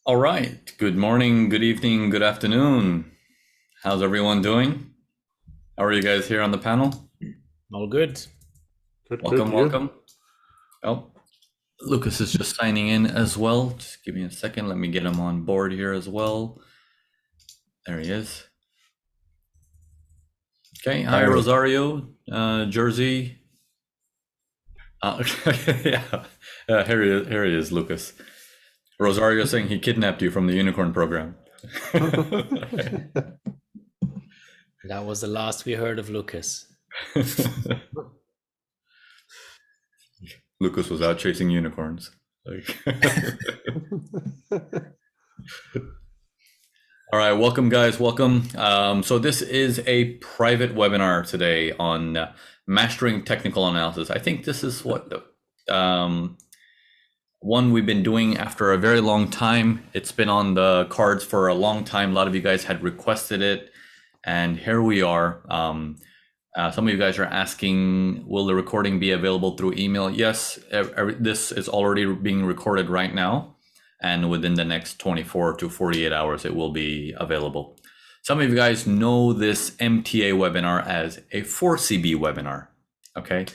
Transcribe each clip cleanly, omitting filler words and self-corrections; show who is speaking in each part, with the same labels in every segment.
Speaker 1: All right. Good morning, good evening, good afternoon. How's everyone doing? How are you guys here on the panel?
Speaker 2: All good.
Speaker 3: Good,
Speaker 1: Welcome,
Speaker 3: you.
Speaker 1: welcome. Oh, Lucas is just signing in as well. Just give me a second. Let me get him on board here as well. There he is. Okay. Hi,
Speaker 2: Harry.
Speaker 1: Rosario, Jersey. Yeah. Here he is, Lucas. Rosario saying he kidnapped you from the unicorn program.
Speaker 2: That was the last we heard of Lucas.
Speaker 1: Lucas was out chasing unicorns. All right, welcome guys, welcome. So this is a private webinar today on mastering technical analysis. I think this is what one we've been doing after a very long time. It's been on the cards for a long time. A lot of you guys had requested it, and here we are. Some of you guys are asking, will the recording be available through email? Yes, this is already being recorded right now, and within the next 24 to 48 hours, it will be available. Some of you guys know this MTA webinar as a 4CB webinar, okay?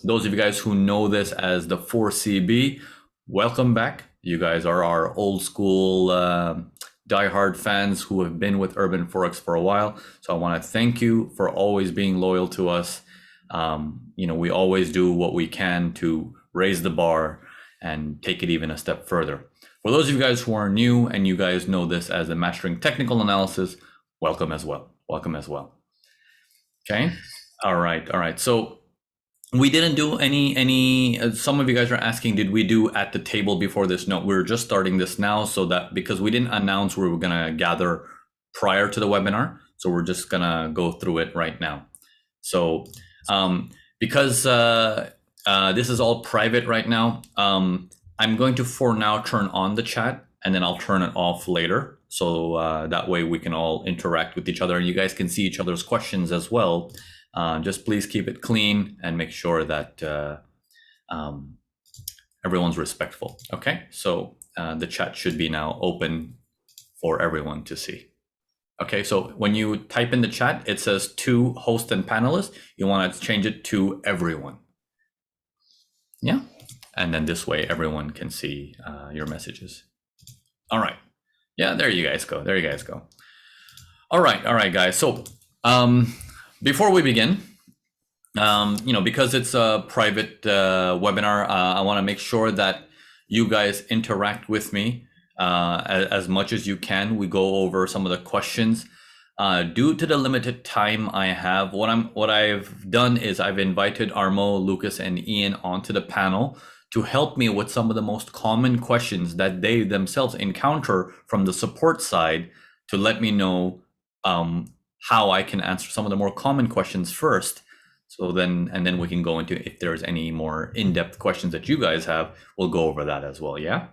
Speaker 1: Those of you guys who know this as the 4CB, welcome back. You guys are our old school diehard fans who have been with Urban Forex for a while. So I want to thank you for always being loyal to us. We always do what we can to raise the bar and take it even a step further. For those of you guys who are new and you guys know this as a mastering technical analysis, welcome as well. Welcome as well. Okay. All right. So we didn't do any some of you guys are asking, did we do at the table before this? No, we're just starting this now, so that because we didn't announce we were going to gather prior to the webinar, so we're just going to go through it right now. So because this is all private right now, I'm going to for now turn on the chat, and then I'll turn it off later, so that way we can all interact with each other and you guys can see each other's questions as well. Just please keep it clean and make sure that everyone's respectful. Okay, so the chat should be now open for everyone to see. Okay, so when you type in the chat, it says to host and panelists. You want to change it to everyone. Yeah, and then this way everyone can see your messages. All right. Yeah, there you guys go. There you guys go. All right, guys. So before we begin, because it's a private webinar, I want to make sure that you guys interact with me as much as you can. We go over some of the questions. Due to the limited time I have, what I've done is I've invited Armo, Lucas, and Ian onto the panel to help me with some of the most common questions that they themselves encounter from the support side, to let me know how I can answer some of the more common questions first. So then we can go into, if there's any more in-depth questions that you guys have, we'll go over that as well. Yeah.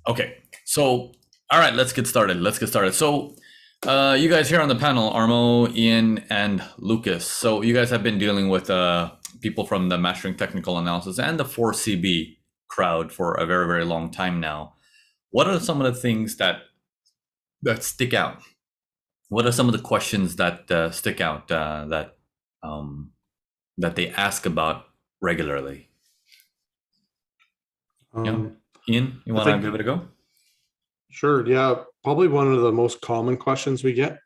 Speaker 1: Okay. So, all right, let's get started. So you guys here on the panel, Armo, Ian, and Lucas. So you guys have been dealing with people from the Mastering Technical Analysis and the 4CB crowd for a very, very long time now. What are some of the things that stick out? What are some of the questions that stick out that they ask about regularly? Ian, you want to give it a go?
Speaker 3: Sure. Yeah. Probably one of the most common questions we get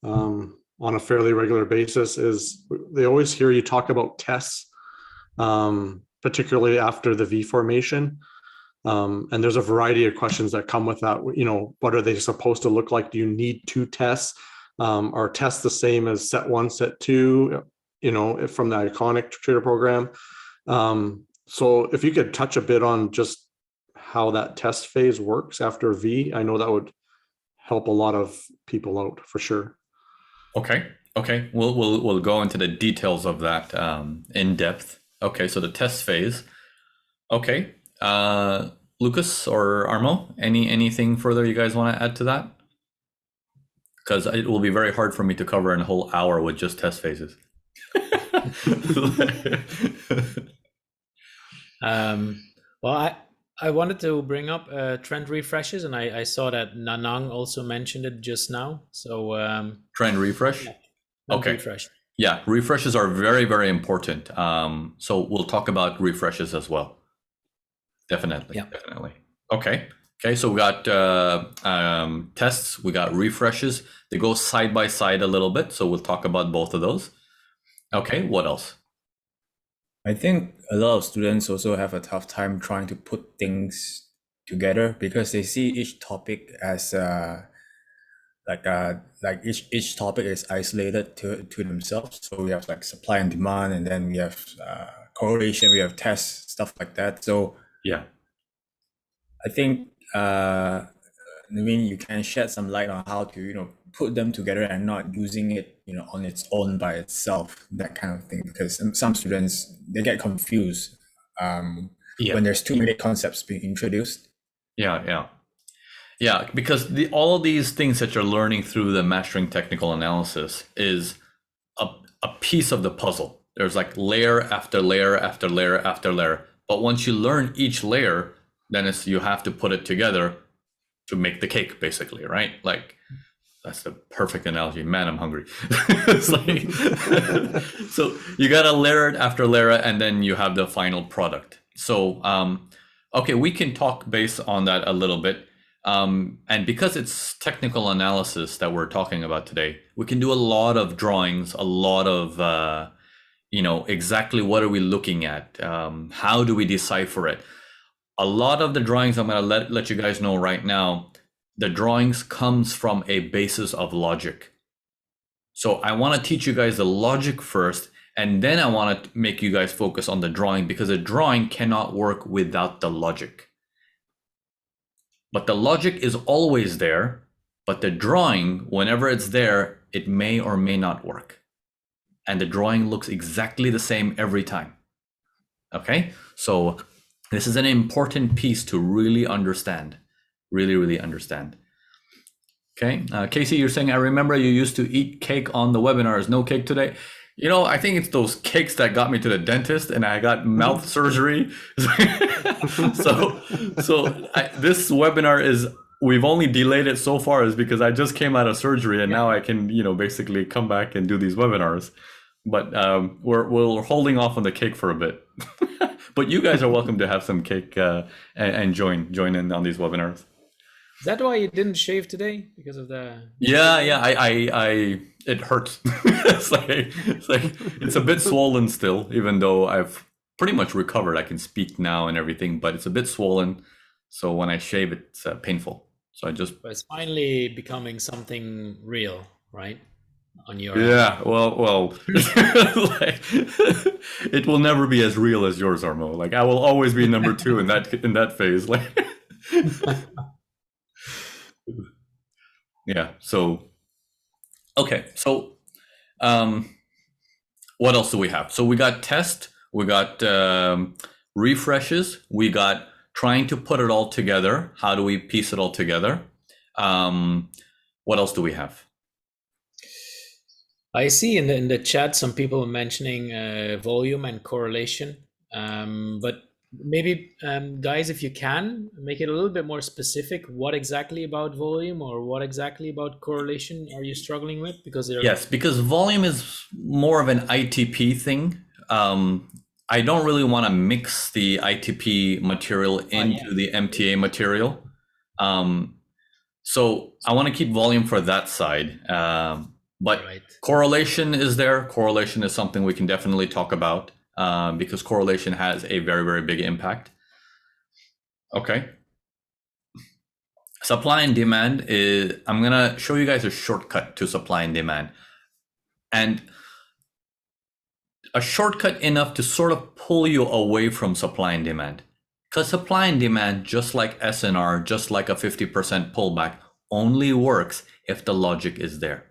Speaker 3: on a fairly regular basis is they always hear you talk about tests, particularly after the V formation. And there's a variety of questions that come with that. What are they supposed to look like? Do you need two tests? Are tests the same as set one, set two, from the iconic trader program? So if you could touch a bit on just how that test phase works after V, I know that would help a lot of people out for sure.
Speaker 1: Okay. We'll go into the details of that in depth. Okay, so the test phase. Okay. Lucas or Armo, anything further you guys want to add to that? Because it will be very hard for me to cover a whole hour with just test phases.
Speaker 2: Well, I wanted to bring up trend refreshes, and I saw that Nanang also mentioned it just now. So
Speaker 1: Trend refresh.
Speaker 2: trend
Speaker 1: Okay.
Speaker 2: refresh.
Speaker 1: Yeah, refreshes are very, very important. So we'll talk about refreshes as well. Definitely,
Speaker 2: Yeah.
Speaker 1: definitely. Okay. Okay, so we got tests, we got refreshes. They go side by side a little bit, so we'll talk about both of those. Okay, what else?
Speaker 4: I think a lot of students also have a tough time trying to put things together because they see each topic as like each topic is isolated to themselves. So we have like supply and demand, and then we have correlation, we have tests, stuff like that. So
Speaker 1: Yeah.
Speaker 4: I think you can shed some light on how to put them together and not using it on its own by itself, that kind of thing, because some students, they get confused
Speaker 1: Yeah.
Speaker 4: when there's too many concepts being introduced.
Speaker 1: Yeah, because all of these things that you're learning through the mastering technical analysis is a piece of the puzzle. There's like layer after layer after layer after layer. But once you learn each layer, then you have to put it together to make the cake, basically, right? Like, that's the perfect analogy. Man, I'm hungry. It's like, so you got to layer it after layer, and then you have the final product. So, okay, we can talk based on that a little bit. And because it's technical analysis that we're talking about today, we can do a lot of drawings, a lot of, exactly what are we looking at? How do we decipher it? A lot of the drawings, I'm going to let you guys know right now, the drawings comes from a basis of logic. So I want to teach you guys the logic first, and then I want to make you guys focus on the drawing, because a drawing cannot work without the logic. But the logic is always there, but the drawing, whenever it's there, it may or may not work. And the drawing looks exactly the same every time. Okay, so this is an important piece to really understand, really understand. Okay, Casey, you're saying, I remember you used to eat cake on the webinars. No cake today. I think it's those cakes that got me to the dentist, and I got mouth surgery. so this webinar we've only delayed it so far is because I just came out of surgery, and now I can, basically come back and do these webinars. But we're holding off on the cake for a bit. But you guys are welcome to have some cake and join in on these webinars.
Speaker 2: Is that why you didn't shave today? Because of the...
Speaker 1: Yeah, it hurts. it's like it's a bit swollen still, even though I've pretty much recovered. I can speak now and everything, but it's a bit swollen. So when I shave, it's painful. So
Speaker 2: But it's finally becoming something real, right? On your
Speaker 1: well, it will never be as real as yours, Armo. Like, I will always be number 2 in that phase. Like, yeah. So, okay. So, what else do we have? So we got test, we got refreshes, we got trying to put it all together. How do we piece it all together? What else do we have?
Speaker 2: I see in the chat some people mentioning volume and correlation, but maybe guys, if you can make it a little bit more specific, what exactly about volume or what exactly about correlation are you struggling with? Because
Speaker 1: because volume is more of an ITP thing. I don't really want to mix the ITP material into the MTA material. So I want to keep volume for that side. But correlation is there. Correlation is something we can definitely talk about because correlation has a very, very big impact. Okay. Supply and demand I'm going to show you guys a shortcut to supply and demand. And a shortcut enough to sort of pull you away from supply and demand. Because supply and demand, just like SNR, just like a 50% pullback, only works if the logic is there.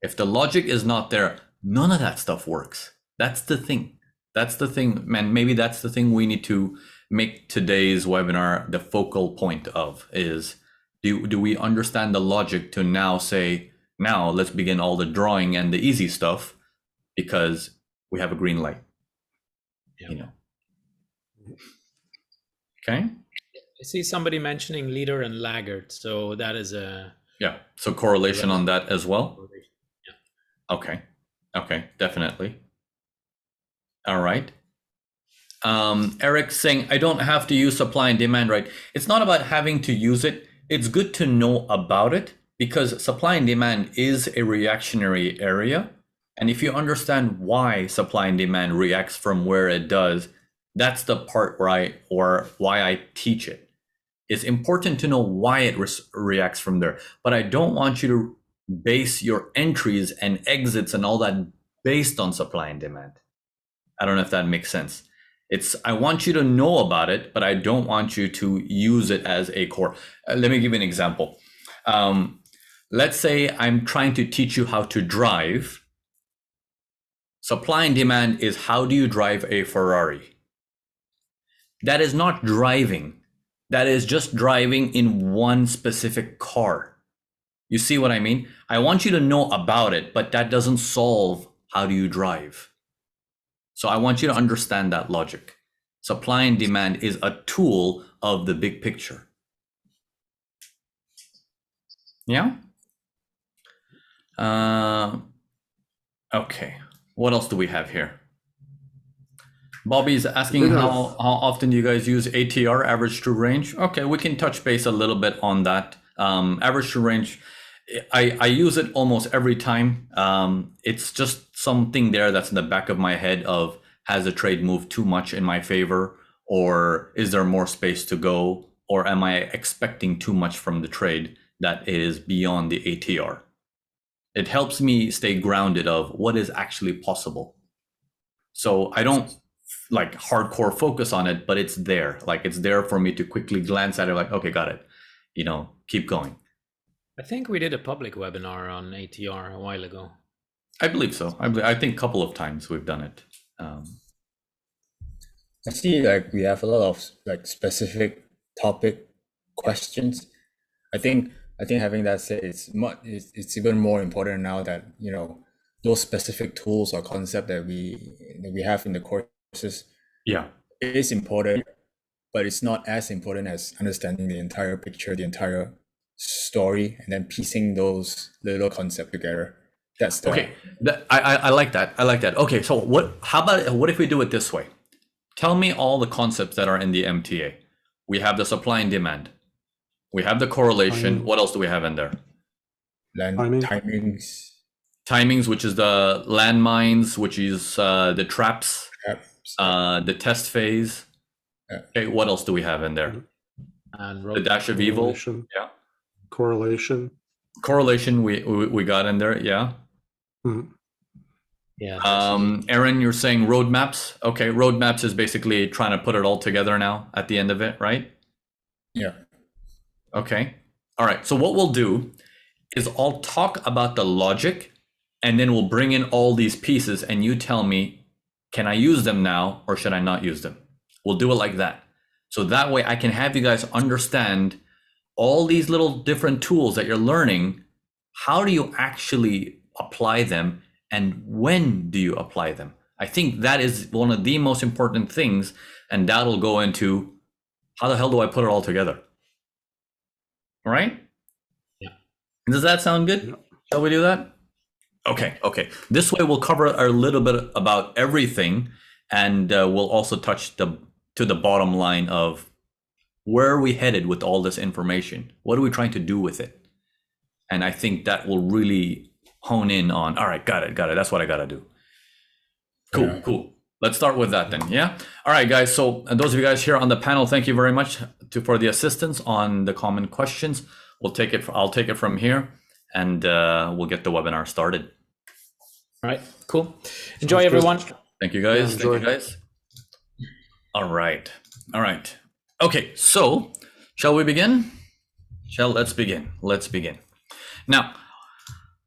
Speaker 1: If the logic is not there, none of that stuff works. That's the thing. That's the thing, man. Maybe that's the thing we need to make today's webinar the focal point of is, do we understand the logic to now say, now let's begin all the drawing and the easy stuff because we have a green light, Okay.
Speaker 2: I see somebody mentioning leader and laggard, so that is a
Speaker 1: Yeah, so correlation on that as well.
Speaker 2: yeah.
Speaker 1: Okay, definitely. All right. Eric saying, I don't have to use supply and demand, right? It's not about having to use it. It's good to know about it because supply and demand is a reactionary area. And if you understand why supply and demand reacts from where it does, that's the part where why I teach it. It's important to know why it reacts from there. But I don't want you to base your entries and exits and all that based on supply and demand. I don't know if that makes sense. I want you to know about it, but I don't want you to use it as a core. Let me give you an example. Let's say I'm trying to teach you how to drive. Supply and demand is how do you drive a Ferrari? That is not driving. That is just driving in one specific car. You see what I mean? I want you to know about it, but that doesn't solve how do you drive. So I want you to understand that logic. Supply and demand is a tool of the big picture. Yeah? Okay. What else do we have here? Bobby's asking how often do you guys use ATR, average true range? Okay, we can touch base a little bit on that. Average true range, I use it almost every time. It's just something there that's in the back of my head of, has the trade moved too much in my favor, or is there more space to go, or am I expecting too much from the trade that is beyond the ATR? It helps me stay grounded of what is actually possible. So I don't like hardcore focus on it, but it's there. Like it's there for me to quickly glance at it like, okay, got it. Keep going.
Speaker 2: I think we did a public webinar on ATR a while ago.
Speaker 1: I believe so. I think a couple of times we've done it.
Speaker 4: I see we have a lot of specific topic questions. I think having that said, it's even more important now that those specific tools or concept that we have in the courses.
Speaker 1: Yeah,
Speaker 4: it is important, but it's not as important as understanding the entire picture, the entire story, and then piecing those little concepts together. That's
Speaker 1: okay. I like that. Okay, so how about what if we do it this way? Tell me all the concepts that are in the MTA. We have the supply and demand. We have the correlation. What else do we have in there? Timings, which is the landmines, which is the traps, the test phase.
Speaker 4: Yeah.
Speaker 1: Okay, what else do we have in there?
Speaker 2: And
Speaker 1: the dash of evil. Yeah.
Speaker 3: Correlation.
Speaker 1: We got in there. Yeah.
Speaker 3: Mm-hmm.
Speaker 2: Yeah.
Speaker 1: Aaron, you're saying roadmaps. Okay, roadmaps is basically trying to put it all together now at the end of it, right?
Speaker 4: Yeah.
Speaker 1: Okay. All right. So what we'll do is I'll talk about the logic, and then we'll bring in all these pieces, and you tell me, can I use them now or should I not use them? We'll do it like that. So that way I can have you guys understand all these little different tools that you're learning. How do you actually apply them, and when do you apply them? I think that is one of the most important things, and that'll go into how the hell do I put it all together? All right?
Speaker 2: Yeah.
Speaker 1: Does that sound good? Yeah. Shall we do that? Okay. This way we'll cover a little bit about everything, and we'll also touch to the bottom line of where are we headed with all this information? What are we trying to do with it? And I think that will really hone in on, all right, got it. That's what I got to do. Cool. Let's start with that then, yeah? All right, guys. So those of you guys here on the panel, thank you very much for the assistance on the common questions. I'll take it from here, and we'll get the webinar started.
Speaker 2: All right, cool. Enjoy, everyone.
Speaker 1: Thank you, guys. All right. Okay, so shall we begin? Let's begin. Now,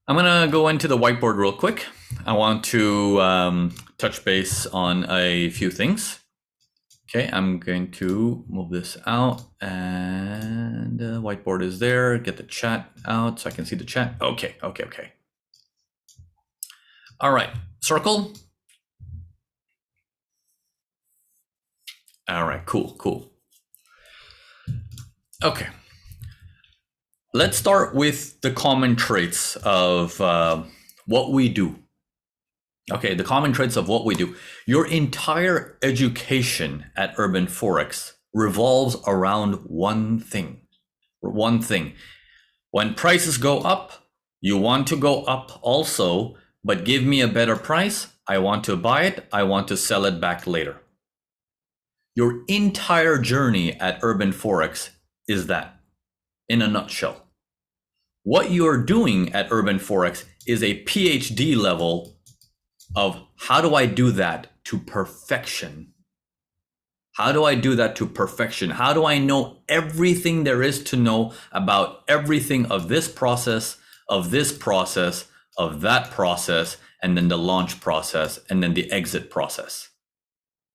Speaker 1: I'm gonna go into the whiteboard real quick. I want to touch base on a few things. Okay, I'm going to move this out, and the whiteboard is there. Get the chat out so I can see the chat. Okay. All right, circle. All right, cool. Okay. Let's start with the common traits of what we do. Okay, the common traits of what we do. Your entire education at Urban Forex revolves around one thing. One thing. When prices go up, you want to go up also, but give me a better price. I want to buy it. I want to sell it back later. Your entire journey at Urban Forex is that, in a nutshell. What you're doing at Urban Forex is a PhD level of how do I do that to perfection? How do I do that to perfection? How do I know everything there is to know about everything of this process, of this process, of that process, and then the launch process, and then the exit process?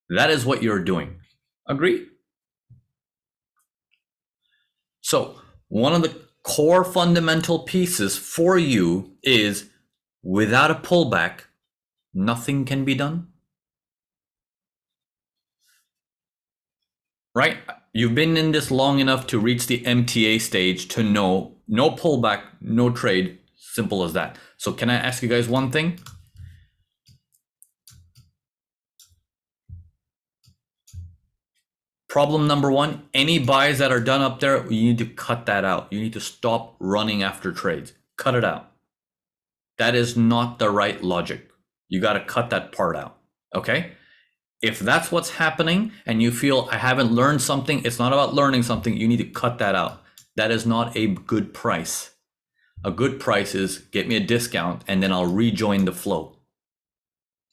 Speaker 1: That is what you're doing. Agree? So one of the core fundamental pieces for you is without a pullback, nothing can be done. Right? You've been in this long enough to reach the MTA stage to know no pullback, no trade. Simple as that. So can I ask you guys one thing? Problem number one, any buys that are done up there, you need to cut that out. You need to stop running after trades. Cut it out. That is not the right logic. You got to cut that part out. Okay? If that's what's happening and you feel I haven't learned something, it's not about learning something, you need to cut that out. That is not a good price. A good price is get me a discount and then I'll rejoin the flow.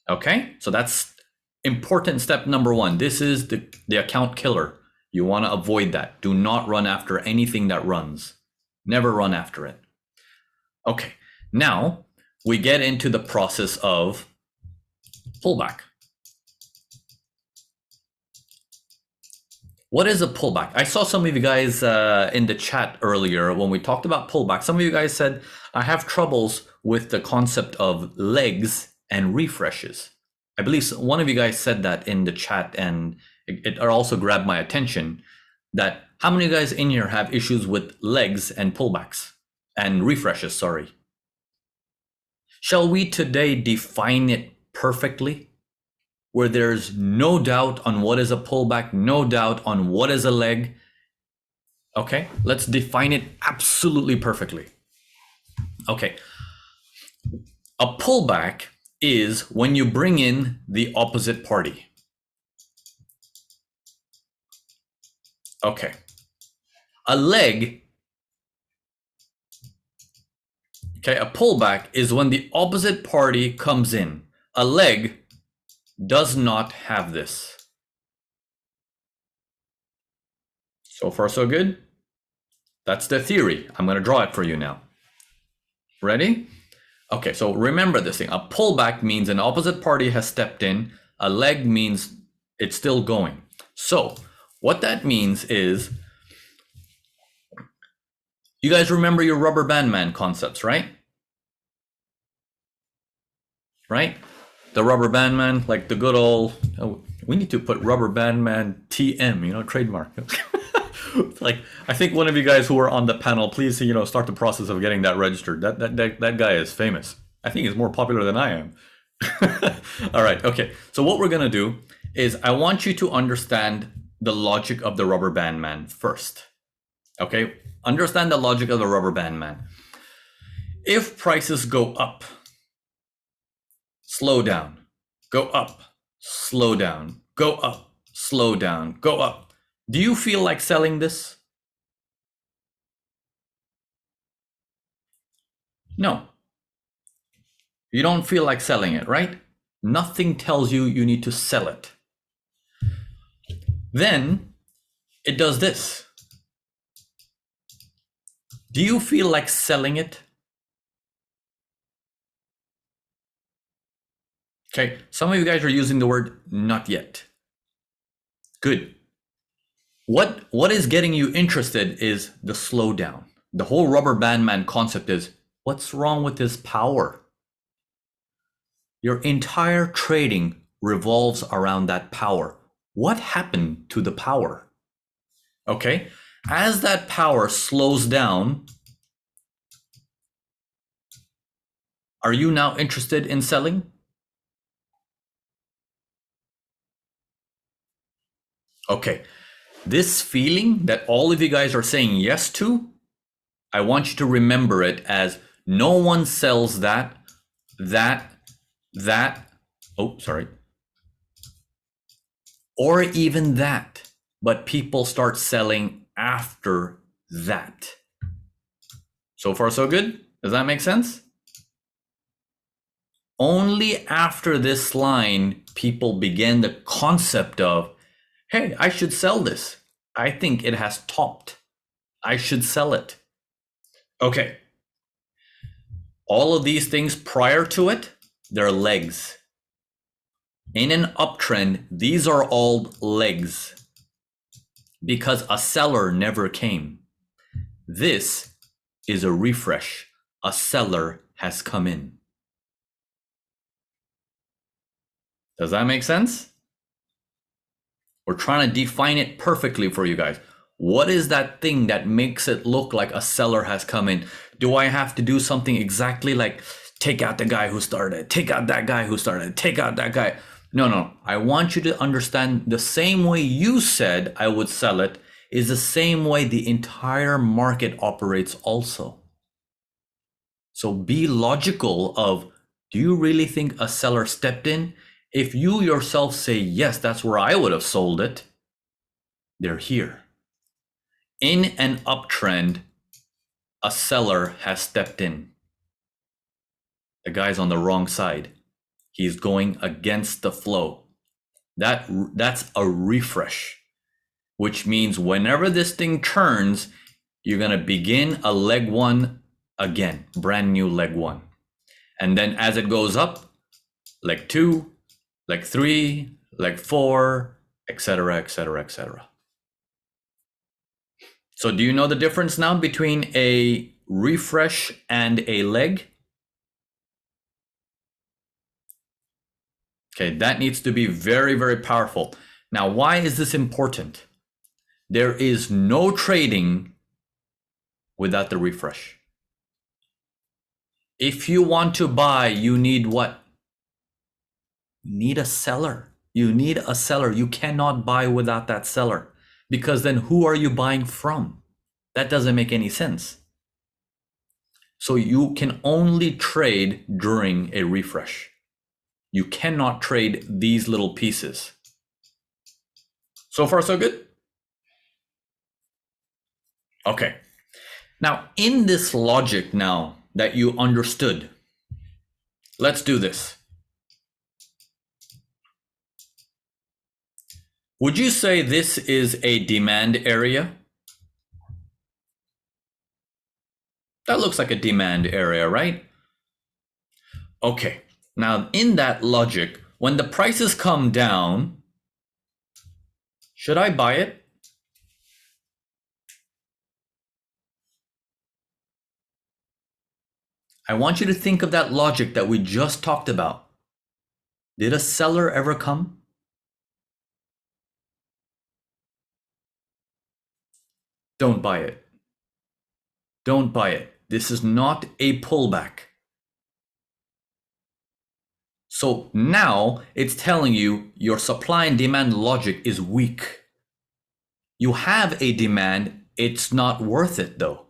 Speaker 1: Okay, so that's important step number one. This is the account killer. You want to avoid that. Do not run after anything that runs. Never run after it. Okay, now we get into the process of pullback. What is a pullback? I saw some of you guys in the chat earlier when we talked about pullback. Some of you guys said, I have troubles with the concept of legs and refreshes. I believe one of you guys said that in the chat, and it also grabbed my attention that how many of you guys in here have issues with legs and pullbacks and refreshes, sorry. Shall we today define it perfectly? Where there's no doubt on what is a pullback, no doubt on what is a leg. Okay, let's define it absolutely perfectly. Okay, a pullback is when you bring in the opposite party. Okay, a leg, okay, a pullback is when the opposite party comes in. A leg does not have this. So far, so good. That's the theory. I'm going to draw it for you now. Ready? Okay, so remember this thing. A pullback means an opposite party has stepped in. A leg means it's still going. So what that means is, you guys remember your rubber band man concepts, right? Right? The rubber band man, like the good old, oh, we need to put rubber band man TM, you know, trademark. Like, I think one of you guys who are on the panel, please, you know, start the process of getting that registered. That guy is famous. I think he's more popular than I am. All right, okay. So what we're gonna do is I want you to understand the logic of the rubber band man first. Okay, understand the logic of the rubber band man. If prices go up, slow down, go up, slow down, go up, slow down, go up. Do you feel like selling this? No. You don't feel like selling it, right? Nothing tells you you need to sell it. Then it does this. Do you feel like selling it? Okay, some of you guys are using the word not yet. Good. What is getting you interested is the slowdown. The whole rubber band man concept is, what's wrong with this power? Your entire trading revolves around that power. What happened to the power? Okay, As that power slows down, are you now interested in selling? Okay, this feeling that all of you guys are saying yes to, I want you to remember it as no one sells that, oh, sorry, or even that, but people start selling after that. So far, so good? Does that make sense? Only after this line, people begin the concept of, hey, I should sell this. I think it has topped. I should sell it. Okay. All of these things prior to it, they're legs. In an uptrend, these are all legs because a seller never came. This is a refresh. A seller has come in. Does that make sense? We're trying to define it perfectly for you guys. What is that thing that makes it look like a seller has come in? Do I have to do something exactly like take out the guy who started, take out that guy who started, take out that guy? No. I want you to understand the same way you said I would sell it is the same way the entire market operates also. So be logical of, do you really think a seller stepped in? If you yourself say, yes, that's where I would have sold it, they're here. In an uptrend, a seller has stepped in. The guy's on the wrong side. He's going against the flow. That's a refresh, which means whenever this thing turns, you're going to begin a leg one again, brand new leg one. And then as it goes up, leg two, leg three, leg four, etc., etc., etc. So do you know the difference now between a refresh and a leg? Okay, that needs to be very, very powerful. Now, why is this important? There is no trading without the refresh. If you want to buy, you need what? You need a seller. You need a seller. You cannot buy without that seller, because then who are you buying from? That doesn't make any sense. So you can only trade during a refresh. You cannot trade these little pieces. So far, so good? Okay. Now, in this logic now that you understood, let's do this. Would you say this is a demand area? That looks like a demand area, right? Okay. Now, in that logic, when the prices come down, should I buy it? I want you to think of that logic that we just talked about. Did a seller ever come? Don't buy it. Don't buy it. This is not a pullback. So now it's telling you your supply and demand logic is weak. You have a demand, it's not worth it though.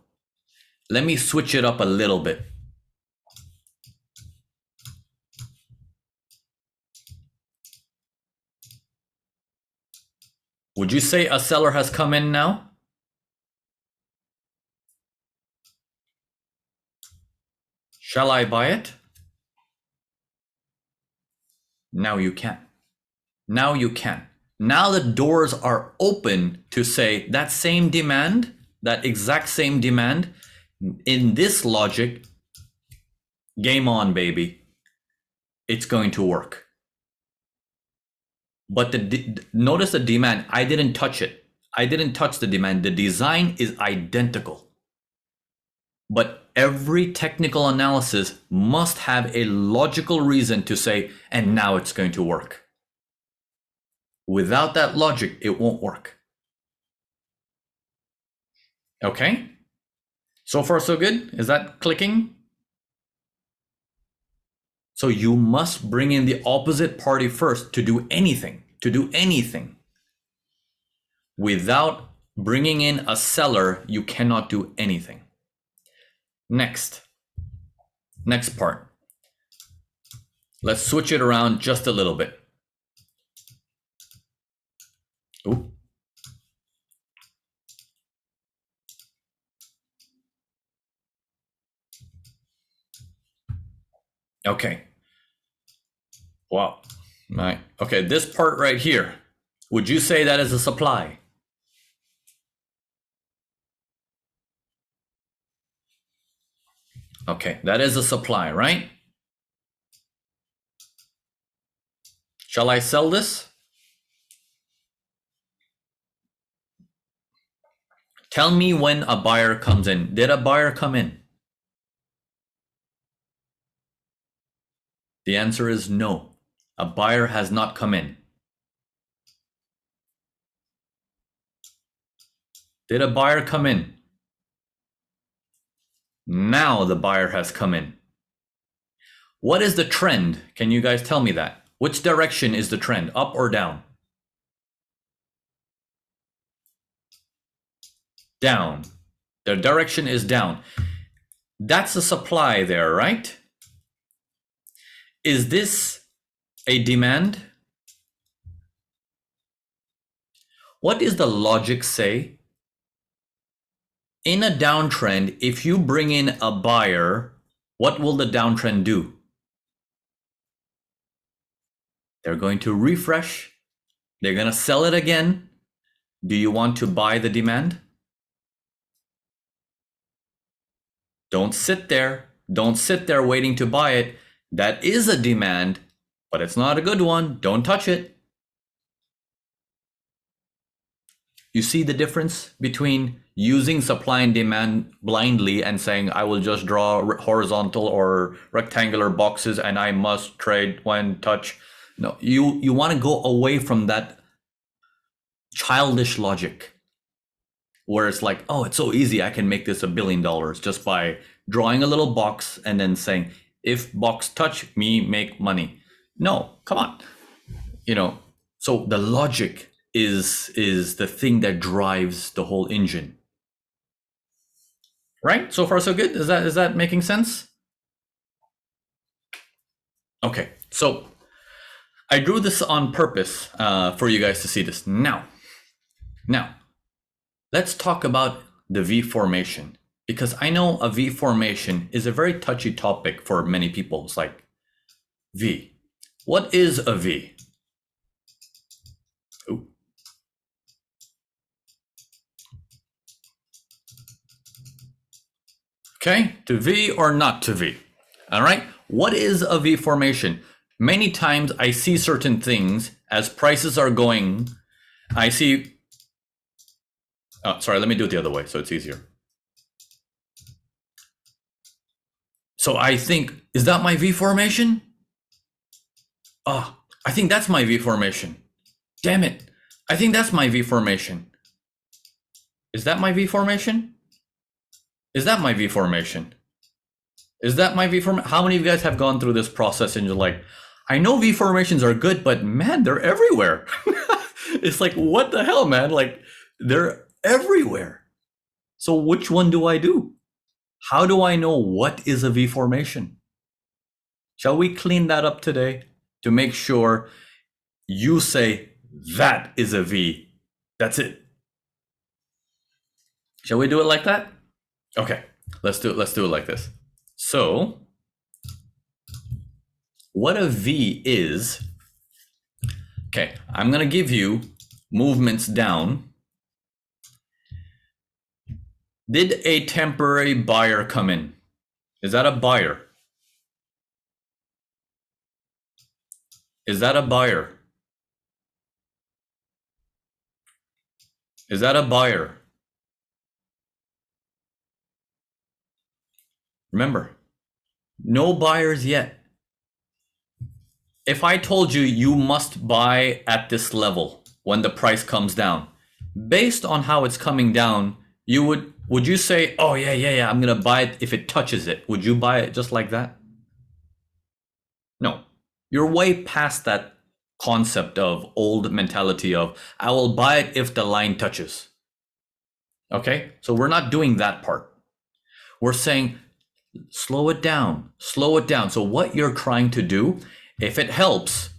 Speaker 1: Let me switch it up a little bit. Would you say a seller has come in now? Shall I buy it? Now you can. Now you can. Now the doors are open to say that same demand, that exact same demand, in this logic, game on, baby. It's going to work. But notice the demand, I didn't touch it. I didn't touch the demand. The design is identical. But every technical analysis must have a logical reason to say, and now it's going to work. Without that logic, it won't work. Okay. So far, so good. Is that clicking? So you must bring in the opposite party first to do anything. Without bringing in a seller, you cannot do anything. Next part. Let's switch it around just a little bit. Ooh. Okay. Wow. Right. Okay, this part right here, would you say that is a supply? Okay, that is a supply, right? Shall I sell this? Tell me when a buyer comes in. Did a buyer come in? The answer is no. A buyer has not come in. Did a buyer come in? Now the buyer has come in. What is the trend? Can you guys tell me that? Which direction is the trend, up or down? Down. The direction is down. That's a supply there, right? Is this a demand? What does the logic say? In a downtrend, if you bring in a buyer, what will the downtrend do? They're going to refresh. They're going to sell it again. Do you want to buy the demand? Don't sit there. Don't sit there waiting to buy it. That is a demand, but it's not a good one. Don't touch it. You see the difference between using supply and demand blindly and saying, I will just draw horizontal or rectangular boxes and I must trade when touch. No, you want to go away from that childish logic where it's like, oh, it's so easy. I can make this $1 billion just by drawing a little box and then saying, if box touch me, make money. No, come on. So the logic is the thing that drives the whole engine. Right? So far, so good. Is that making sense? Okay, so I drew this on purpose for you guys to see this. Now, let's talk about the V formation, because I know a V formation is a very touchy topic for many people. It's like, V. What is a V? Ooh. Okay, to V or not to V. All right, what is a V formation? Many times I see certain things as prices are going, I see, oh, sorry, let me do it the other way so it's easier. So I think, is that my V formation? Oh, I think that's my V formation. Damn it, I think that's my V formation. Is that my V formation? Is that my V formation? Is that my V formation? How many of you guys have gone through this process and you're like, I know V formations are good, but man, they're everywhere. It's like, what the hell, man? Like, they're everywhere. So which one do I do? How do I know what is a V formation? Shall we clean that up today to make sure you say that is a V? That's it. Shall we do it like that? Okay, let's do it like this. So what a V is, okay, I'm gonna give you movements down. Did a temporary buyer come in? Is that a buyer? Is that a buyer? Is that a buyer? Remember, no buyers yet. If I told you you must buy at this level when the price comes down, based on how it's coming down, you would would you say, oh yeah, I'm gonna buy it if it touches it? Would you buy it just like that? No, you're way past that concept of old mentality of I will buy it if the line touches. Okay, so we're not doing that part. We're saying slow it down, slow it down. So what you're trying to do, if it helps,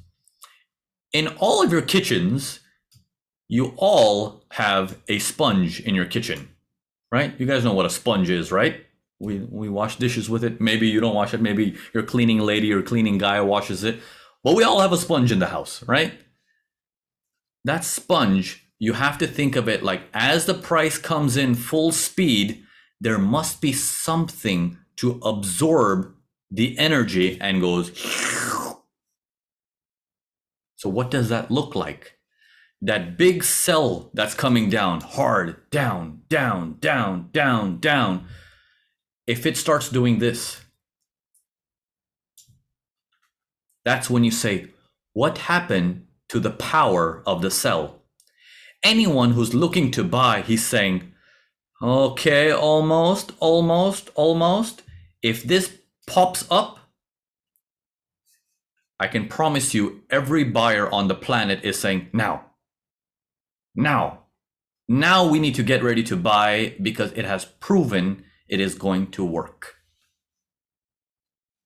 Speaker 1: in all of your kitchens, you all have a sponge in your kitchen, right? You guys know what a sponge is, right? We wash dishes with it. Maybe you don't wash it. Maybe your cleaning lady or cleaning guy washes it. But we all have a sponge in the house, right? That sponge, you have to think of it like as the price comes in full speed, there must be something to absorb the energy and goes. So what does that look like? That big cell that's coming down hard, down, down, down, down, down. If it starts doing this, that's when you say, what happened to the power of the cell? Anyone who's looking to buy, he's saying, okay, almost. If this pops up, I can promise you every buyer on the planet is saying, now we need to get ready to buy because it has proven it is going to work.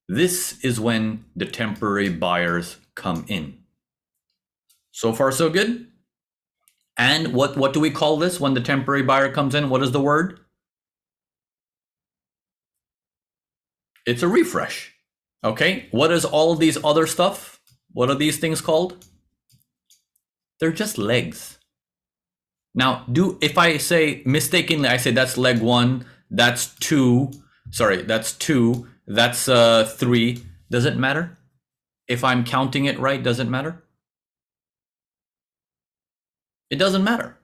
Speaker 1: This is when the temporary buyers come in. So far, so good. And what do we call this when the temporary buyer comes in? What is the word? It's a refresh. Okay, what is all of these other stuff? What are these things called? They're just legs. Now, if I say mistakenly, I say that's leg 1, that's 2, that's 2, that's 3, does it matter? If I'm counting it right, does it matter? It doesn't matter.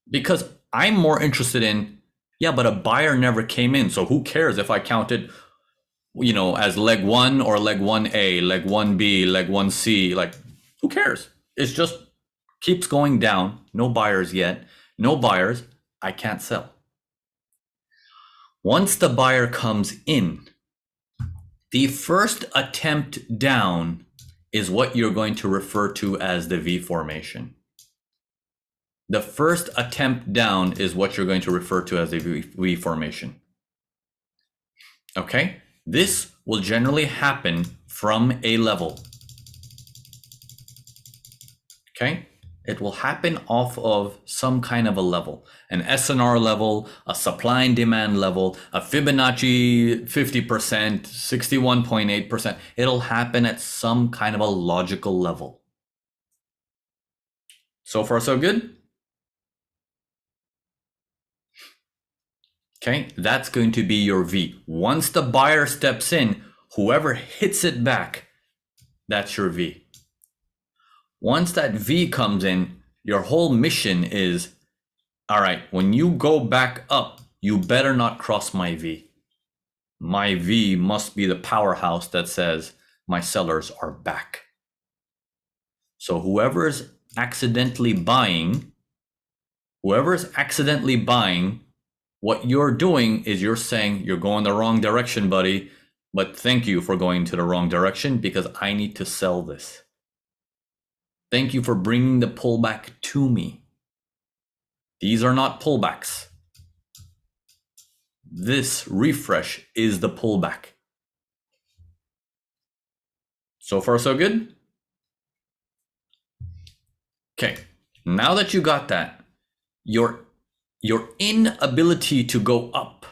Speaker 1: Because I'm more interested in, yeah, but a buyer never came in, so who cares if I counted, as leg 1 or leg 1A, leg 1B, leg 1C, like, who cares? It's just keeps going down. No buyers yet. No buyers. I can't sell. Once the buyer comes in, the first attempt down is what you're going to refer to as the V formation. The first attempt down is what you're going to refer to as the V formation. Okay? This will generally happen from a level. Okay? It will happen off of some kind of a level, an SNR level, a supply and demand level, a Fibonacci 50%, 61.8%. It'll happen at some kind of a logical level. So far, so good? Okay, that's going to be your V. Once the buyer steps in, whoever hits it back, that's your V. Once that V comes in, your whole mission is, all right, when you go back up, you better not cross my V. My V must be the powerhouse that says my sellers are back. So whoever's accidentally buying, what you're doing is you're saying, you're going the wrong direction, buddy, but thank you for going to the wrong direction because I need to sell this. Thank you for bringing the pullback to me. These are not pullbacks. This refresh is the pullback. So far, so good? Okay, now that you got that, your inability to go up,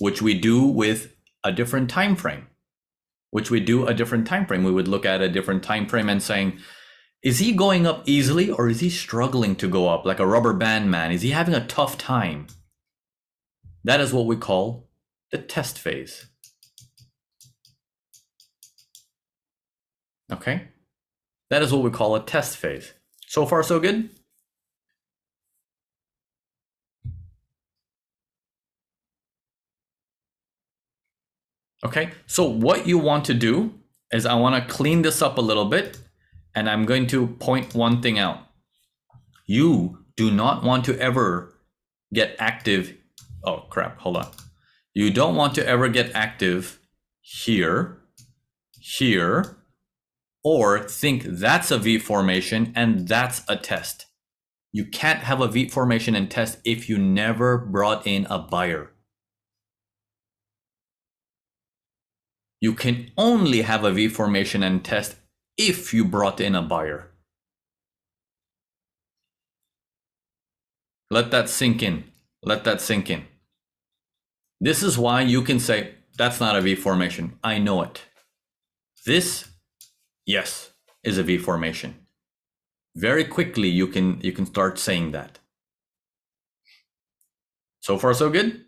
Speaker 1: which we do with a different time frame, we would look at a different time frame and saying, is he going up easily or is he struggling to go up like a rubber band man? Is he having a tough time? That is what we call the test phase. Okay? That is what we call a test phase. So far, so good? Okay, so what you want to do is I want to clean this up a little bit. And I'm going to point one thing out. You do not want to ever get active. Oh crap, hold on. You don't want to ever get active here, here, or think that's a V formation and that's a test. You can't have a V formation and test if you never brought in a buyer. You can only have a V formation and test if you brought in a buyer. Let that sink in. Let that sink in. This is why you can say, that's not a V formation. I know it. This, yes, is a V formation. Very quickly, you can start saying that. So far, so good?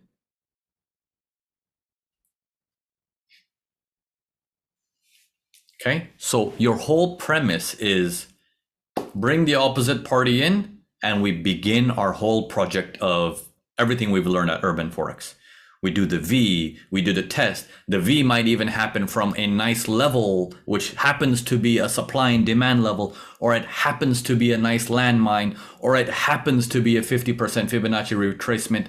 Speaker 1: Okay, so your whole premise is bring the opposite party in and we begin our whole project of everything we've learned at Urban Forex. We do the V, we do the test. The V might even happen from a nice level, which happens to be a supply and demand level, or it happens to be a nice landmine, or it happens to be a 50% Fibonacci retracement.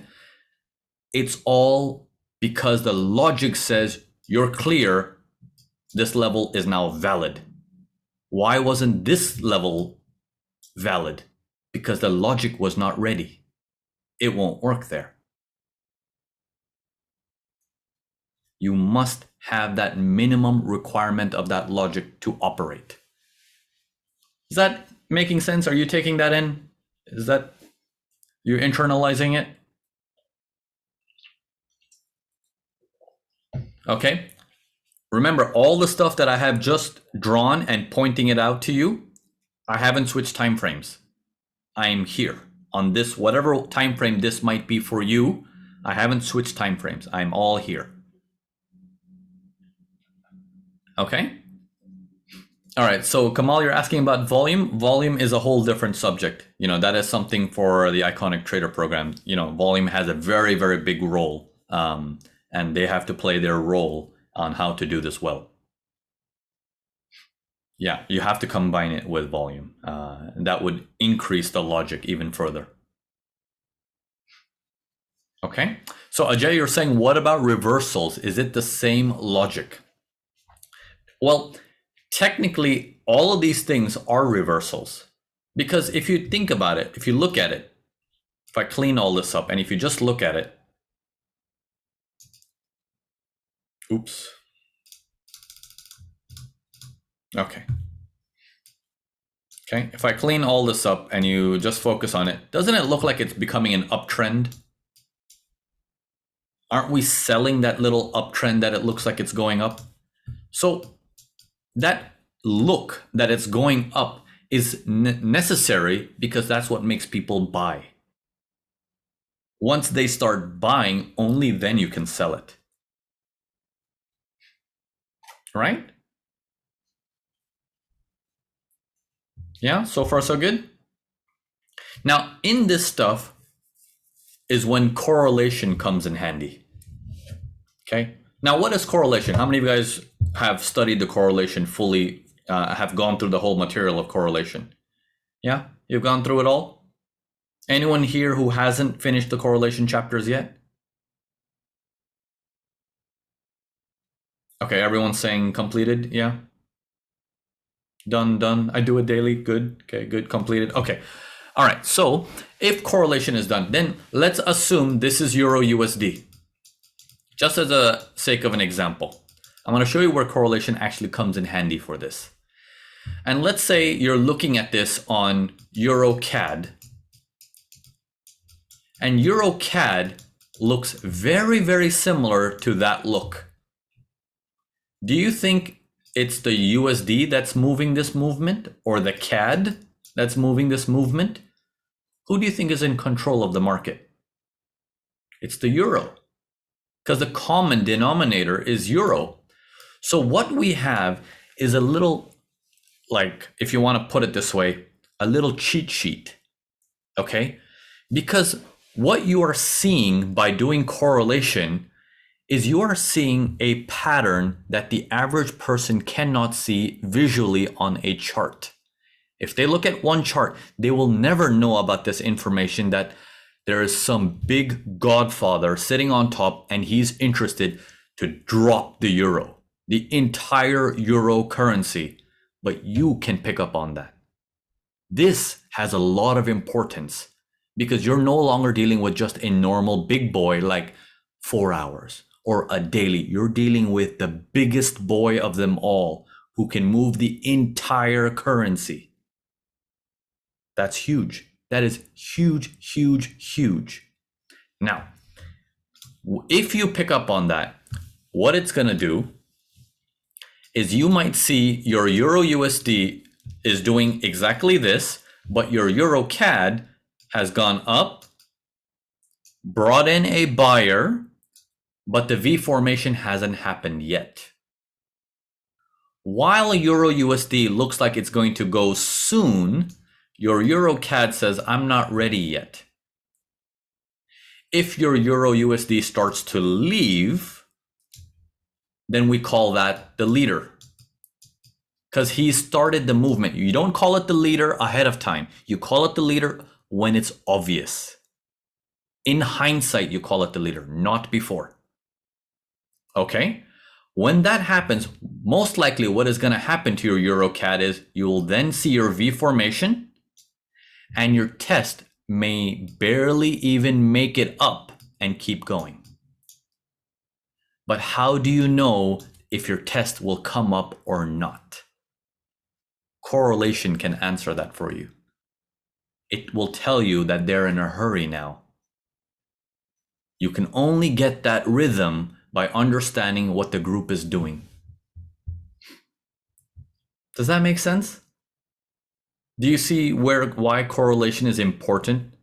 Speaker 1: It's all because the logic says you're clear, this level is now valid. Why wasn't this level valid? Because the logic was not ready. It won't work there. You must have that minimum requirement of that logic to operate. Is that making sense? Are you taking that in? Is that you're internalizing it? Okay. Remember, all the stuff that I have just drawn and pointing it out to you, I haven't switched time frames. I'm here on this, whatever time frame this might be for you. I haven't switched time frames. I'm all here. Okay. All right. So Kamal, you're asking about volume. Volume is a whole different subject. You know, that is something for the Iconic Trader program. You know, volume has a very, very big role, and they have to play their role on how to do this well. Yeah, you have to combine it with volume. And that would increase the logic even further. Okay. So Ajay, you're saying, what about reversals? Is it the same logic? Well, technically, all of these things are reversals. Because if you think about it, if you look at it, if I clean all this up and if you just look at it, oops. Okay. Okay, if I clean all this up and you just focus on it, doesn't it look like it's becoming an uptrend? Aren't we selling that little uptrend that it looks like it's going up? So that look that it's going up is necessary because that's what makes people buy. Once they start buying, only then you can sell it. Right? Yeah, so far so good. Now, in this stuff is when correlation comes in handy. Okay. Now, what is correlation? How many of you guys have studied the correlation fully, have gone through the whole material of correlation? Yeah, you've gone through it all? Anyone here who hasn't finished the correlation chapters yet? Okay, everyone's saying completed, yeah? Done. I do it daily, good. Okay, good, completed. Okay, all right, so if correlation is done, then let's assume this is Euro USD. Just as a sake of an example, I'm gonna show you where correlation actually comes in handy for this. And let's say you're looking at this on Euro CAD, and Euro CAD looks very, very similar to that look. Do you think it's the USD that's moving this movement or the CAD that's moving this movement? Who do you think is in control of the market? It's the euro, because the common denominator is euro. So what we have is a little, like, if you want to put it this way, a little cheat sheet, okay? Because what you are seeing by doing correlation is you are seeing a pattern that the average person cannot see visually on a chart. If they look at one chart, they will never know about this information that there is some big godfather sitting on top and he's interested to drop the euro, the entire euro currency, but you can pick up on that. This has a lot of importance because you're no longer dealing with just a normal big boy like 4 hours or a daily. You're dealing with the biggest boy of them all who can move the entire currency. That's huge. That is huge, huge, huge. Now, if you pick up on that, what it's going to do is you might see your Euro USD is doing exactly this, but your Euro CAD has gone up, brought in a buyer, but the V formation hasn't happened yet. While Euro USD looks like it's going to go soon, your Euro CAD says, I'm not ready yet. If your Euro USD starts to leave, then we call that the leader. Because he started the movement. You don't call it the leader ahead of time. You call it the leader when it's obvious. In hindsight, you call it the leader, not before. Okay? When that happens, most likely what is going to happen to your Euro CAD is you will then see your V formation and your test may barely even make it up and keep going. But how do you know if your test will come up or not? Correlation can answer that for you. It will tell you that they're in a hurry now. You can only get that rhythm by understanding what the group is doing. Does that make sense? Do you see why correlation is important?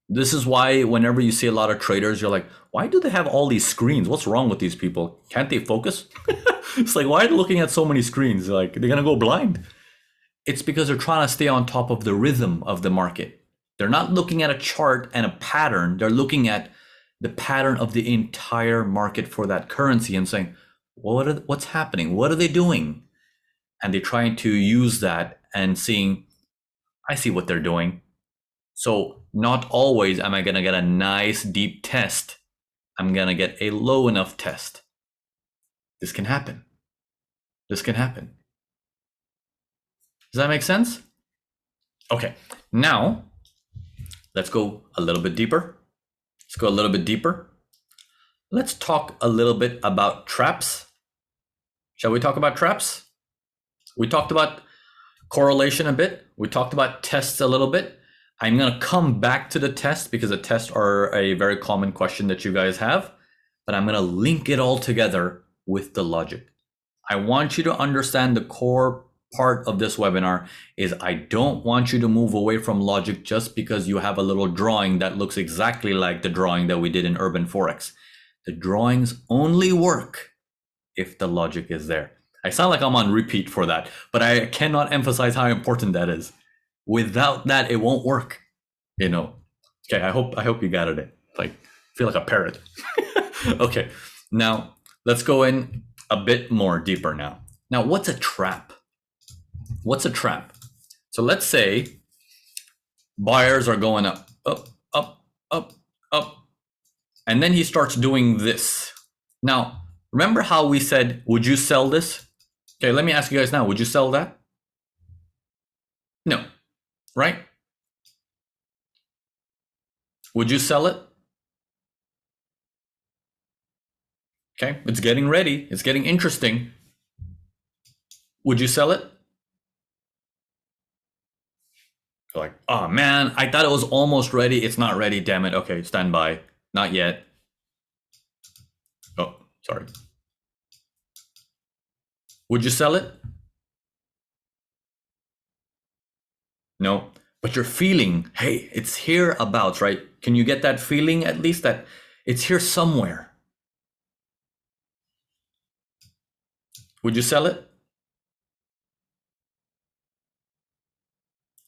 Speaker 1: This is why whenever you see a lot of traders, you're like, why do they have all these screens? What's wrong with these people? Can't they focus? It's like, why are they looking at so many screens? Like, they're gonna go blind. It's because they're trying to stay on top of the rhythm of the market. They're not looking at a chart and a pattern. They're looking at the pattern of the entire market for that currency and saying, what's happening? What are they doing? And they're trying to use that and seeing, I see what they're doing. So not always am I going to get a nice deep test. I'm going to get a low enough test. This can happen. This can happen. Does that make sense? Okay, now let's go a little bit deeper. Let's go a little bit deeper. Let's talk a little bit about traps. Shall we talk about traps? We talked about correlation a bit. We talked about tests a little bit. I'm going to come back to the tests because the tests are a very common question that you guys have, but I'm going to link it all together with the logic. I want you to understand the core part of this webinar is I don't want you to move away from logic just because you have a little drawing that looks exactly like the drawing that we did in Urban Forex. The drawings only work if the logic is there. I sound like I'm on repeat for that, but I cannot emphasize how important that is. Without that, it won't work. You know. Okay, I hope you got it. Like, feel like a parrot. Okay, now let's go in a bit more deeper now. Now, what's a trap? What's a trap? So let's say buyers are going up, up, up, up, up, and then he starts doing this. Now, remember how we said, would you sell this? Okay, let me ask you guys now, would you sell that? No, right? Would you sell it? Okay, it's getting ready. It's getting interesting. Would you sell it? Like, oh man, I thought it was almost ready. It's not ready, damn it. Okay, stand by. Not yet. Oh, sorry. Would you sell it? No, but you're feeling, hey, it's hereabouts, right? Can you get that feeling at least that it's here somewhere? Would you sell it?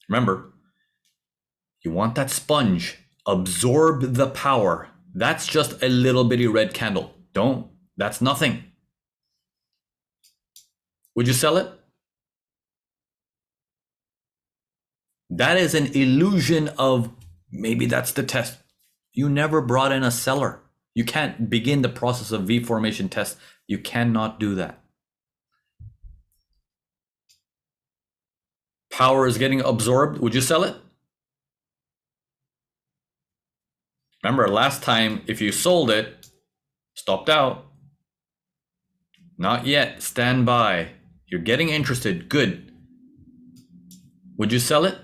Speaker 1: Remember, you want that sponge, absorb the power. That's just a little bitty red candle. That's nothing. Would you sell it? That is an illusion of maybe that's the test. You never brought in a seller. You can't begin the process of V formation test. You cannot do that. Power is getting absorbed. Would you sell it? Remember last time, if you sold it, stopped out. Not yet. Stand by. You're getting interested. Good. Would you sell it?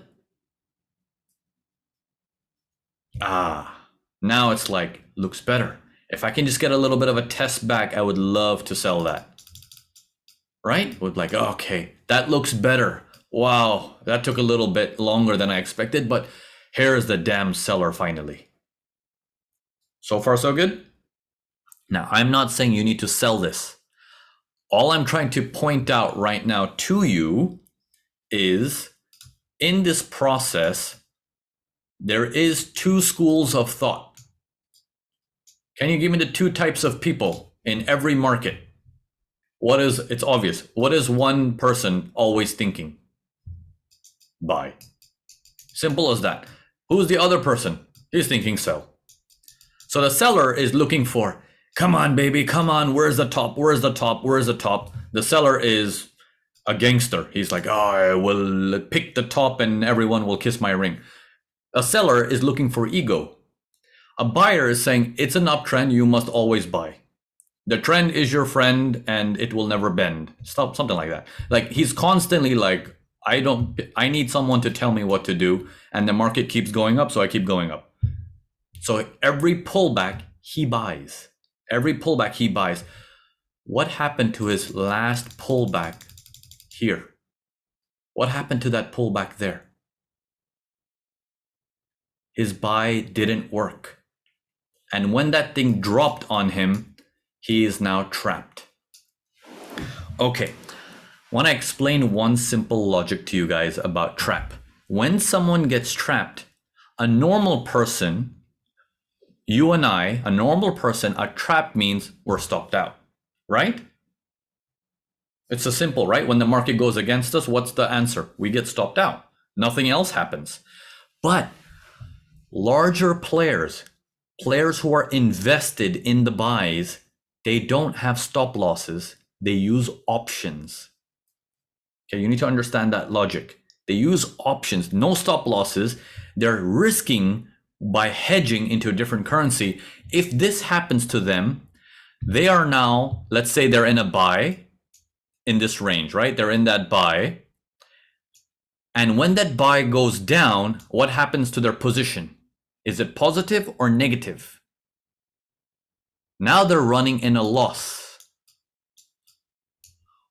Speaker 1: Now it's like, looks better. If I can just get a little bit of a test back, I would love to sell that. Right? With like, okay, that looks better. Wow, that took a little bit longer than I expected, but here's the damn seller finally. So far, so good? Now, I'm not saying you need to sell this. All I'm trying to point out right now to you is in this process, there is two schools of thought. Can you give me the two types of people in every market? It's obvious. What is one person always thinking? Buy. Simple as that. Who's the other person? He's thinking sell. So the seller is looking for, come on, baby, come on, where's the top? Where's the top? Where's the top? The seller is a gangster. He's like, oh, I will pick the top and everyone will kiss my ring. A seller is looking for ego. A buyer is saying, it's an uptrend, you must always buy. The trend is your friend and it will never bend. Something like that. Like he's constantly like, I need someone to tell me what to do, and the market keeps going up, so I keep going up. So every pullback he buys. Every pullback he buys. What happened to his last pullback here? What happened to that pullback there? His buy didn't work. And when that thing dropped on him, he is now trapped. Okay, I want to explain one simple logic to you guys about trap. When someone gets trapped, a normal person, you and I, a normal person, a trap means we're stopped out, right? It's a simple, right? When the market goes against us, what's the answer? We get stopped out. Nothing else happens. But larger players who are invested in the buys, they don't have stop losses. They use options. Okay, you need to understand that logic. They use options, no stop losses. They're risking by hedging into a different currency. If this happens to them, they are now, let's say they're in a buy in this range, right? They're in that buy. And when that buy goes down, what happens to their position? Is it positive or negative? Now they're running in a loss.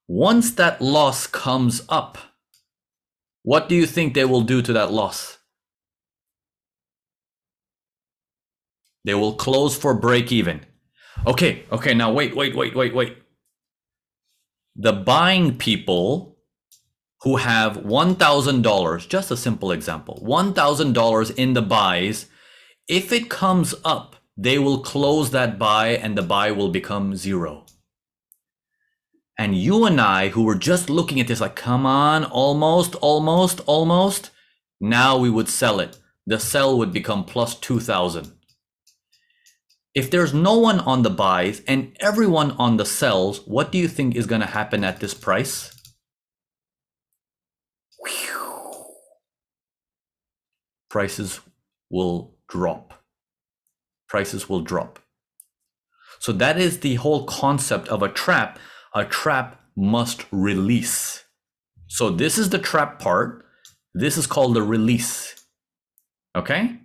Speaker 1: Once that loss comes up, what do you think they will do to that loss? They will close for break even. Okay, now wait. The buying people who have $1,000, just a simple example, $1,000 in the buys, if it comes up, they will close that buy and the buy will become zero. And you and I, who were just looking at this like, come on, almost, now we would sell it. The sell would become plus 2,000. If there's no one on the buys and everyone on the sells, what do you think is going to happen at this price? Prices will drop. Prices will drop. So that is the whole concept of a trap. A trap must release. So this is the trap part. This is called the release. Okay?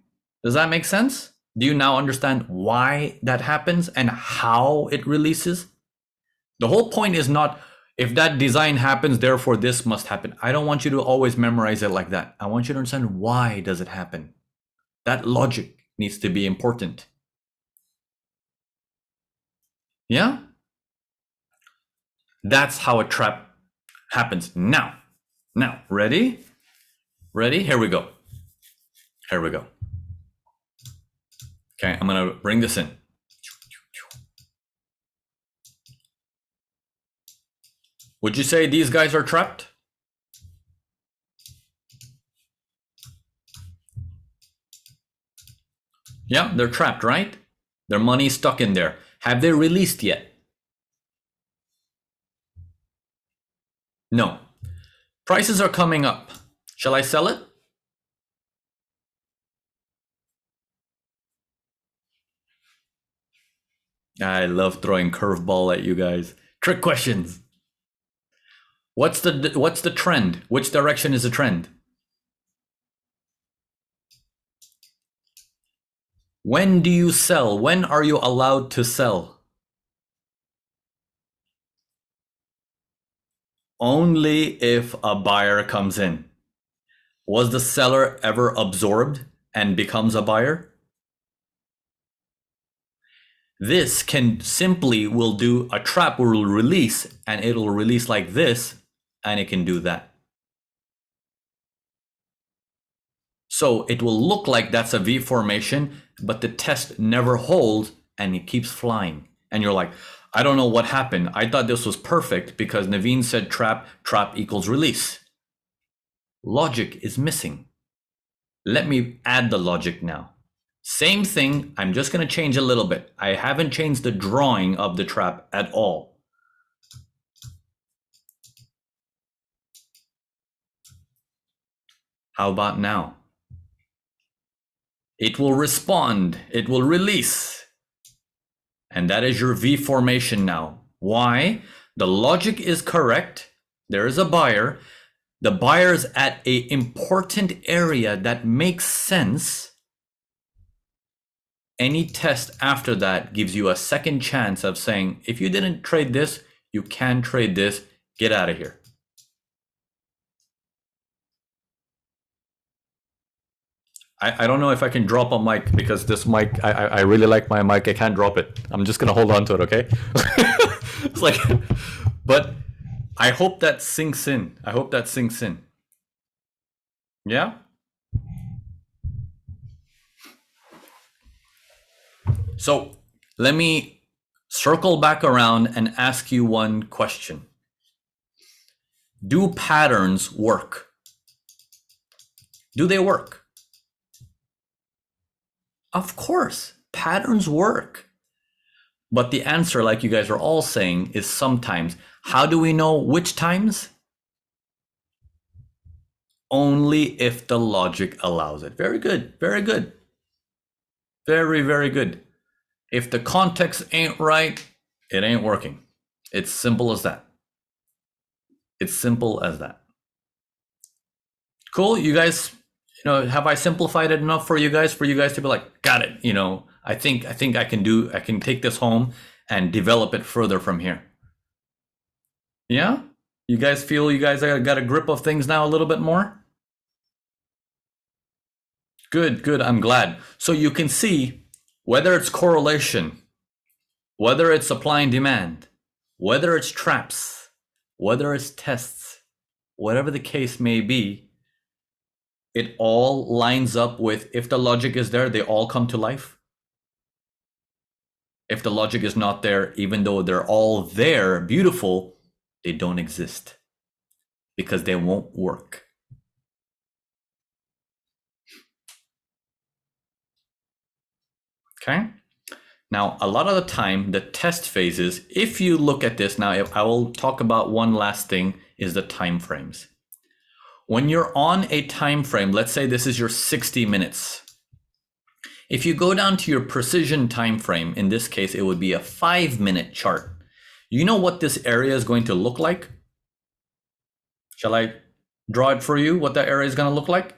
Speaker 1: Does that make sense? Do you now understand why that happens and how it releases? The whole point is not if that design happens, therefore this must happen. I don't want you to always memorize it like that. I want you to understand why does it happen. That logic needs to be important. Yeah? That's how a trap happens. Now, ready? Here we go. Okay, I'm gonna bring this in. Would you say these guys are trapped? Yeah, they're trapped, right? Their money's stuck in there. Have they released yet? No. Prices are coming up. Shall I sell it? I love throwing curveball at you guys. Trick questions. What's the trend? Which direction is the trend? When do you sell? When are you allowed to sell? Only if a buyer comes in. Was the seller ever absorbed and becomes a buyer? This can simply will do a trap will release, and it'll release like this, and it can do that. So it will look like that's a V formation, but the test never holds and it keeps flying. And you're like, I don't know what happened. I thought this was perfect because Naveen said trap equals release. Logic is missing. Let me add the logic now. Same thing, I'm just going to change a little bit. I haven't changed the drawing of the trap at all. How about now? It will respond, it will release. And that is your V formation now. Why? The logic is correct. There is a buyer. The buyer is at an important area that makes sense. Any test after that gives you a second chance of saying, if you didn't trade this, you can trade this, get out of here. I don't know if I can drop a mic because this mic, I really like my mic. I can't drop it. I'm just going to hold on to it, okay? It's like, but I hope that sinks in. I hope that sinks in. Yeah? So let me circle back around and ask you one question. Do patterns work? Do they work? Of course, patterns work. But the answer, like you guys are all saying, is sometimes. How do we know which times? Only if the logic allows it. Very good, very good. Very, very good. If the context ain't right, it ain't working. It's simple as that. It's simple as that. Cool, you guys, have I simplified it enough for you guys to be like, got it, I think I can take this home and develop it further from here. Yeah? You guys feel you guys got a grip of things now a little bit more? Good, I'm glad. So you can see whether it's correlation, whether it's supply and demand, whether it's traps, whether it's tests, whatever the case may be, it all lines up with, if the logic is there, they all come to life. If the logic is not there, even though they're all there, beautiful, they don't exist because they won't work. Okay. Now, a lot of the time, the test phases, if you look at this now, I will talk about one last thing, is the time frames. When you're on a time frame, let's say this is your 60 minutes. If you go down to your precision time frame, in this case, it would be a 5-minute chart. You know what this area is going to look like? Shall I draw it for you, what that area is going to look like?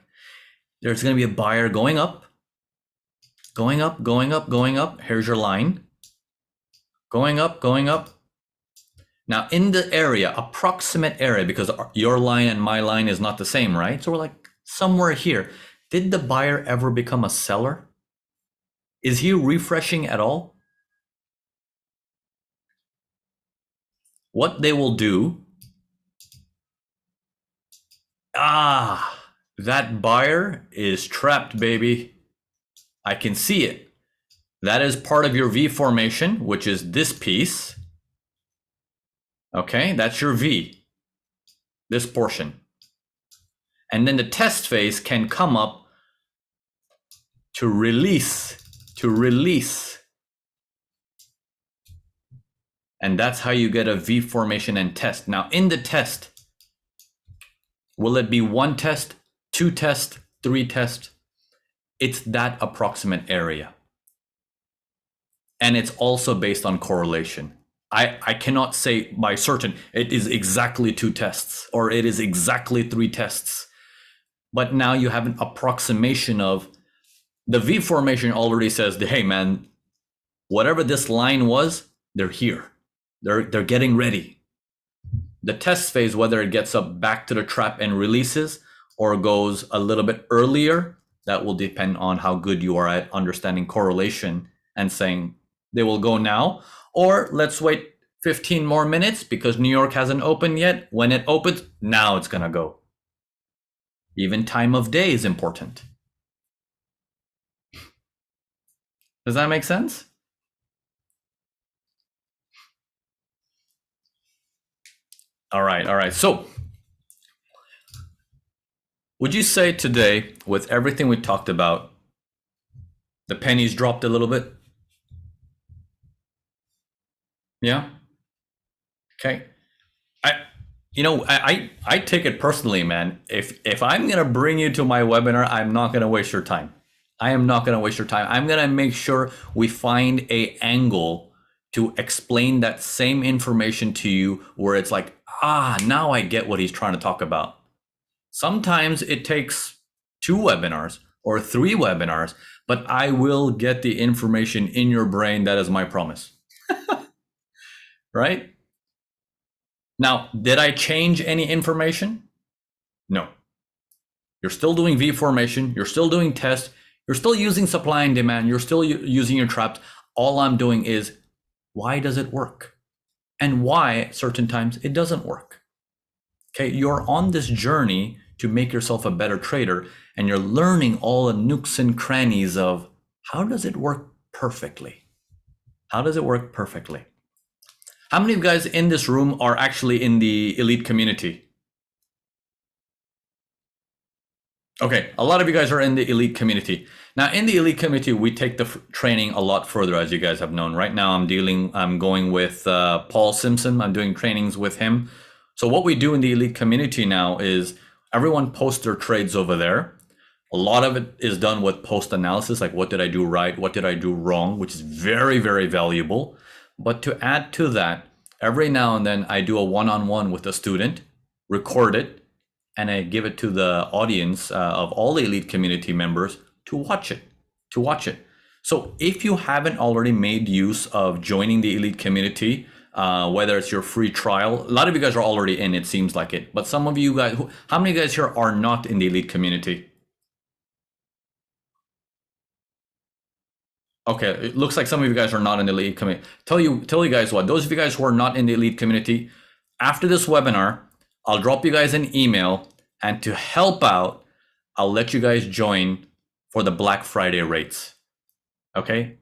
Speaker 1: There's going to be a buyer going up, going up, going up, going up. Here's your line. Going up, going up. Now in the area, approximate area, because your line and my line is not the same, right? So we're like somewhere here. Did the buyer ever become a seller? Is he refreshing at all? What they will do, that buyer is trapped, baby. I can see it. That is part of your V formation, which is this piece. Okay, that's your V, this portion. And then the test phase can come up to release to release. And that's how you get a V formation and test. Now in the test, will it be 1 test, 2 tests, 3 tests? It's that approximate area. And it's also based on correlation. I cannot say by certain it is exactly 2 tests or it is exactly 3 tests. But now you have an approximation of the V formation already says, hey man, whatever this line was, they're here. They're getting ready. The test phase, whether it gets up back to the trap and releases or goes a little bit earlier, that will depend on how good you are at understanding correlation and saying they will go now, or let's wait 15 more minutes because New York hasn't opened yet. When it opens, now it's gonna go. Even time of day is important. Does that make sense? All right. So would you say today, with everything we talked about, the pennies dropped a little bit? Yeah. Okay. I take it personally, man. If I'm gonna bring you to my webinar, I'm not gonna waste your time. I am not gonna waste your time. I'm gonna make sure we find a angle to explain that same information to you where it's like, now I get what he's trying to talk about. Sometimes it takes 2 webinars or 3 webinars, but I will get the information in your brain. That is my promise. Right? Now, did I change any information? No. You're still doing V formation. You're still doing tests. You're still using supply and demand. You're still using your traps. All I'm doing is, why does it work? And why at certain times it doesn't work. Okay, you're on this journey to make yourself a better trader, and you're learning all the nooks and crannies of how does it work perfectly? How does it work perfectly? How many of you guys in this room are actually in the elite community? Okay, a lot of you guys are in the elite community. Now, in the elite community, we take the training a lot further, as you guys have known. Right now, I'm going with Paul Simpson. I'm doing trainings with him. So what we do in the elite community now is everyone posts their trades over there. A lot of it is done with post analysis, like what did I do right? What did I do wrong? Which is very, very valuable. But to add to that, every now and then I do a one-on-one with a student, record it, and I give it to the audience of all the elite community members to watch it. So if you haven't already made use of joining the elite community, whether it's your free trial, a lot of you guys are already in, it seems like it. But some of you guys, how many guys here are not in the elite community? Okay, it looks like some of you guys are not in the elite community. Tell you guys what, those of you guys who are not in the elite community, after this webinar, I'll drop you guys an email, and to help out, I'll let you guys join for the Black Friday rates. Okay?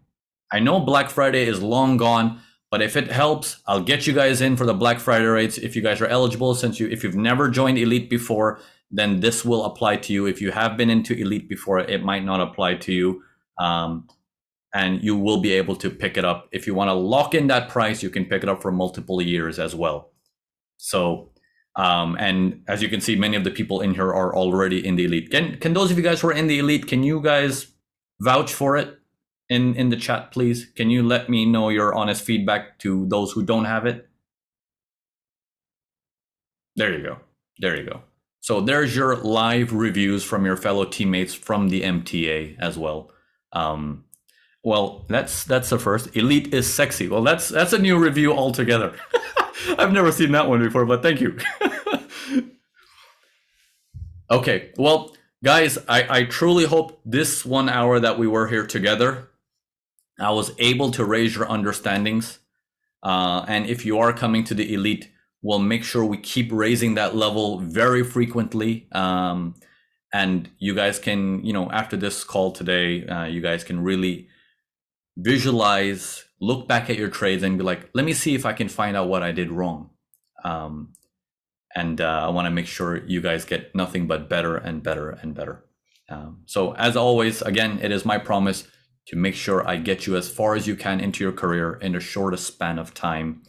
Speaker 1: I know Black Friday is long gone, but if it helps, I'll get you guys in for the Black Friday rates. If you guys are eligible, if you've never joined Elite before, then this will apply to you. If you have been into Elite before, it might not apply to you. And you will be able to pick it up. If you want to lock in that price, you can pick it up for multiple years as well. So, and as you can see, many of the people in here are already in the elite. Can those of you guys who are in the elite, can you guys vouch for it in the chat, please? Can you let me know your honest feedback to those who don't have it? There you go. So there's your live reviews from your fellow teammates from the MTA as well. Well, that's the first. Elite is sexy. Well, that's a new review altogether. I've never seen that one before, but thank you. Okay, well, guys, I truly hope this 1 hour that we were here together, I was able to raise your understandings. And if you are coming to the elite, we'll make sure we keep raising that level very frequently. And you guys can, after this call today, you guys can really visualize, look back at your trades and be like, let me see if I can find out what I did wrong. And I want to make sure you guys get nothing but better and better and better. So as always, again, it is my promise to make sure I get you as far as you can into your career in the shortest span of time.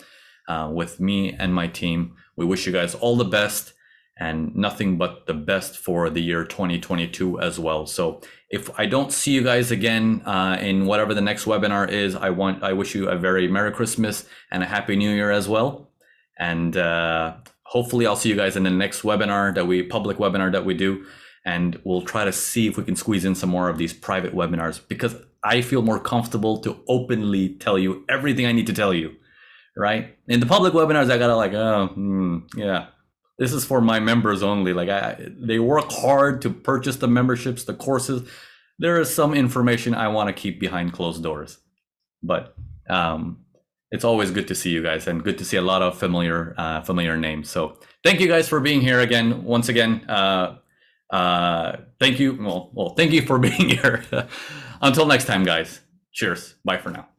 Speaker 1: With me and my team, we wish you guys all the best and nothing but the best for the year 2022 as well. So if I don't see you guys again in whatever the next webinar is, I wish you a very Merry Christmas and a Happy New Year as well. And hopefully I'll see you guys in the next webinar public webinar that we do. And we'll try to see if we can squeeze in some more of these private webinars, because I feel more comfortable to openly tell you everything I need to tell you, right? In the public webinars, I gotta yeah, this is for my members only. Like they work hard to purchase the memberships, the courses. There is some information I want to keep behind closed doors, but it's always good to see you guys and good to see a lot of familiar names. So thank you guys for being here again. Once again, thank you. Well, thank you for being here. Until next time, guys. Cheers. Bye for now.